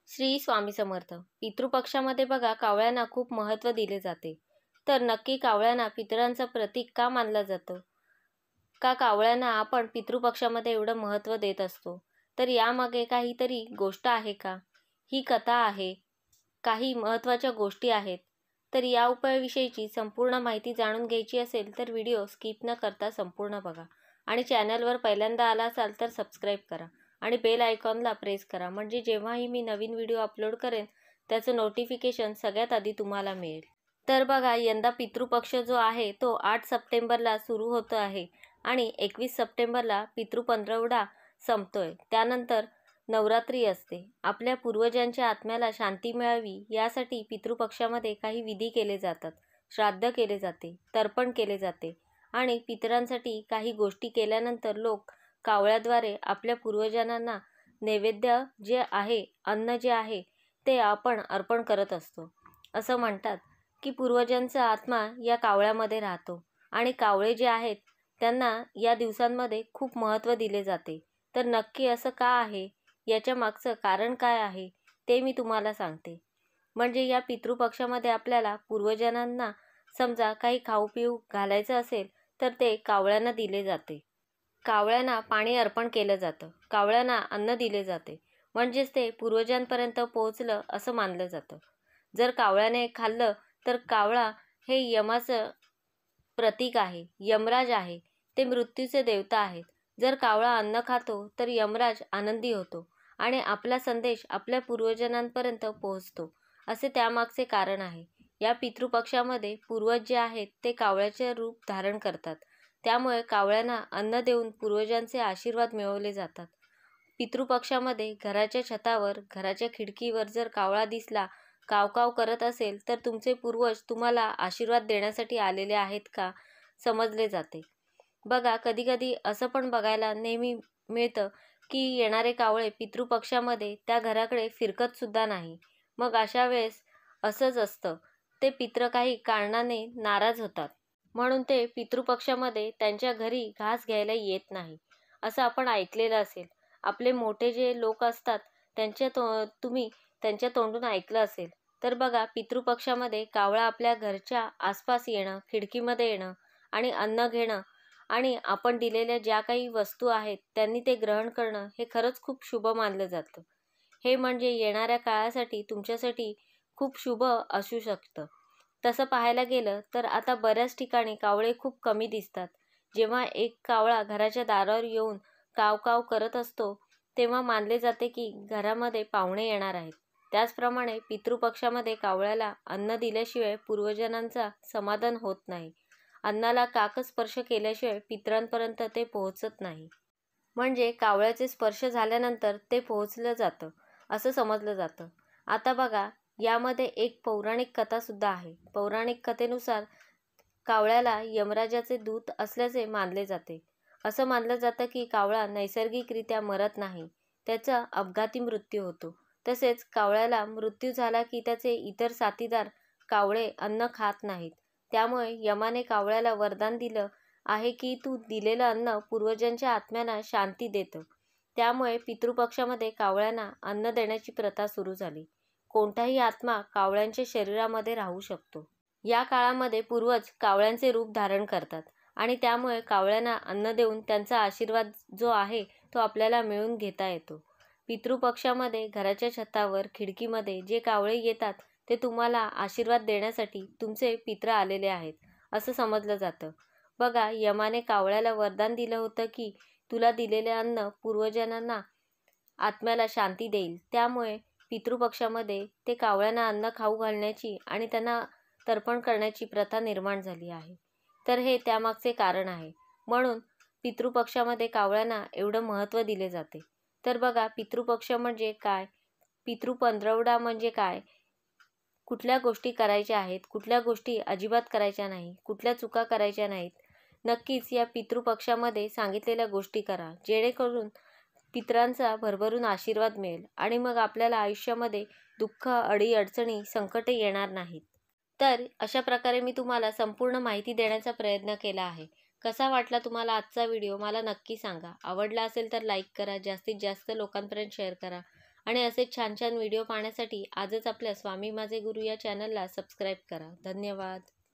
श्री स्वामी समर्थ. पितृपक्षामध्ये बघा कावळ्यांना खूप महत्त्व दिले जाते. तर नक्की कावळ्यांना पितरांचं प्रतीक का मानलं जातं? का कावळ्यांना आपण पितृपक्षामध्ये एवढं महत्त्व देत असतो? तर यामागे काहीतरी गोष्ट आहे का? ही कथा आहे, काही महत्त्वाच्या गोष्टी आहेत. तर या उपायाविषयीची संपूर्ण माहिती जाणून घ्यायची असेल तर व्हिडिओ स्किप न करता संपूर्ण बघा. आणि चॅनलवर पहिल्यांदा आला असाल तर सबस्क्राईब करा आणि बेल आयकॉनला प्रेस करा, म्हणजे जेव्हाही मी नवीन व्हिडिओ अपलोड करेन त्याचं नोटिफिकेशन सगळ्यात आधी तुम्हाला मिळेल. तर बघा, यंदा पितृपक्ष जो आहे तो 8 सप्टेंबरला सुरू होतो आहे आणि 21 सप्टेंबरला पितृपंधरवडा संपतोय. त्यानंतर नवरात्री असते. आपल्या पूर्वजांच्या आत्म्याला शांती मिळावी यासाठी पितृपक्षामध्ये काही विधी केले जातात. श्राद्ध केले जाते, तर्पण केले जाते आणि पितरांसाठी काही गोष्टी केल्यानंतर लोक कावळ्याद्वारे आपल्या पूर्वजांना नैवेद्य जे आहे, अन्न जे आहे ते आपण अर्पण करत असतो. असं म्हणतात की पूर्वजांचा आत्मा या कावळ्यामध्ये राहतो आणि कावळे जे आहेत त्यांना या दिवसांमध्ये खूप महत्त्व दिले जाते. तर नक्की असं का आहे, याच्या मागचं कारण काय आहे ते मी तुम्हाला सांगते. म्हणजे या पितृपक्षामध्ये आपल्याला पूर्वजांना समजा काही खाऊ पिऊ घालायचं असेल तर ते कावळ्यांना दिले जाते. कावळ्यांना पाणी अर्पण केलं जातं, कावळ्यांना अन्न दिले जाते, म्हणजेच ते पूर्वजांपर्यंत पोहोचलं असं मानलं जातं. जर कावळ्याने खाल्लं तर कावळा हे यमाचं प्रतीक आहे, यमराज आहे, ते मृत्यूचे देवता आहेत. जर कावळा अन्न खातो तर यमराज आनंदी होतो आणि आपला संदेश आपल्या पूर्वजांपर्यंत पोहोचतो, असे त्यामागचे कारण आहे. या पितृपक्षामध्ये पूर्वज जे आहेत ते कावळ्याचे रूप धारण करतात. त्यामुळे कावळ्यांना अन्न देऊन पूर्वजांचे आशीर्वाद मिळवले जातात. पितृपक्षामध्ये घराच्या छतावर, घराच्या खिडकीवर जर कावळा दिसला, कावकाव करत असेल तर तुमचे पूर्वज तुम्हाला आशीर्वाद देण्यासाठी आलेले आहेत का समजले जाते. बघा, कधीकधी असं पण बघायला नेहमी मिळतं की येणारे कावळे पितृपक्षामध्ये त्या घराकडे फिरकतसुद्धा नाही. मग अशा वेळेस असंच असतं, ते पितृ काही कारणाने नाराज होतात, म्हणून ते पितृपक्षामध्ये त्यांच्या घरी घास घ्यायला येत नाही, असं आपण ऐकलेलं असेल. आपले मोठे जे लोक असतात तुम्ही त्यांच्या तोंडून ऐकलं असेल. तर बघा, पितृपक्षामध्ये कावळा आपल्या घरच्या आसपास येणं, खिडकीमध्ये येणं आणि अन्न घेणं आणि आपण दिलेल्या ज्या काही वस्तू आहेत त्यांनी ते ग्रहण करणं हे खरंच खूप शुभ मानलं जातं. हे म्हणजे येणाऱ्या काळासाठी तुमच्यासाठी खूप शुभ असू शकतं. तसं पाहायला गेलं तर आता बऱ्याच ठिकाणी कावळे खूप कमी दिसतात. जेव्हा एक कावळा घराच्या दारावर येऊन कावकाव करत असतो तेव्हा मानले जाते की घरामध्ये पाहुणे येणार आहेत. त्याचप्रमाणे पितृपक्षामध्ये कावळ्याला अन्न दिल्याशिवाय पूर्वजांचा समाधान होत नाही. अन्नाला काकस्पर्श केल्याशिवाय पितरांपर्यंत ते पोहोचत नाही. म्हणजे कावळ्याचे स्पर्श झाल्यानंतर ते पोहोचलं जातं असं समजलं जातं. आता बघा, यामध्ये एक पौराणिक कथासुद्धा आहे. पौराणिक कथेनुसार कावळ्याला यमराजाचे दूत असल्याचे मानले जाते. असं मानलं जातं की कावळा नैसर्गिकरित्या मरत नाही, त्याचा अपघाती मृत्यू होतो. तसेच कावळ्याला मृत्यू झाला की त्याचे इतर साथीदार कावळे अन्न खात नाहीत. त्यामुळे यमाने कावळ्याला वरदान दिलं आहे की तू दिलेलं अन्न पूर्वजांच्या आत्म्यांना शांती देतं. त्यामुळे पितृपक्षामध्ये कावळ्यांना अन्न देण्याची प्रथा सुरू झाली. कोणताही आत्मा कावळ्यांच्या शरीरामध्ये राहू शकतो. या काळामध्ये पूर्वज कावळ्यांचे रूप धारण करतात आणि त्यामुळे कावळ्यांना अन्न देऊन त्यांचा आशीर्वाद जो आहे तो आपल्याला मिळवून घेता येतो. पितृपक्षामध्ये घराच्या छतावर, खिडकीमध्ये जे कावळे येतात ते तुम्हाला आशीर्वाद देण्यासाठी तुमचे पितृ आलेले आहेत असं समजलं जातं. बघा, यमाने कावळ्याला वरदान दिलं होतं की तुला दिलेले अन्न पूर्वजांना आत्म्याला शांती देईल. त्यामुळे पितृपक्षामध्ये ते कावळ्यांना अन्न खाऊ घालण्याची आणि त्यांना तर्पण करण्याची प्रथा निर्माण झाली आहे. तर हे त्यामागचे कारण आहे. म्हणून पितृपक्षामध्ये कावळ्यांना एवढं महत्त्व दिले जाते. तर बघा, पितृपक्ष म्हणजे काय, पितृपंधरवडा म्हणजे काय, कुठल्या गोष्टी करायच्या आहेत, कुठल्या गोष्टी अजिबात करायच्या नाही, कुठल्या चुका करायच्या नाहीत. नक्कीच या पितृपक्षामध्ये सांगितलेल्या गोष्टी करा, जेणेकरून पितरांचा भरभरून आशीर्वाद मिळेल आणि मग आपल्याला आयुष्यामध्ये दुःख, अडीअडचणी, संकटे येणार नाहीत. तर अशा प्रकारे मी तुम्हाला संपूर्ण माहिती देण्याचा प्रयत्न केला आहे. कसा वाटला तुम्हाला आजचा व्हिडिओ मला नक्की सांगा. आवडला असेल तर लाईक करा, जास्तीत जास्त लोकांपर्यंत शेअर करा आणि असे छान छान व्हिडिओ पाहण्यासाठी आजच आपल्या स्वामी माझे गुरु या चॅनलला सबस्क्राईब करा. धन्यवाद.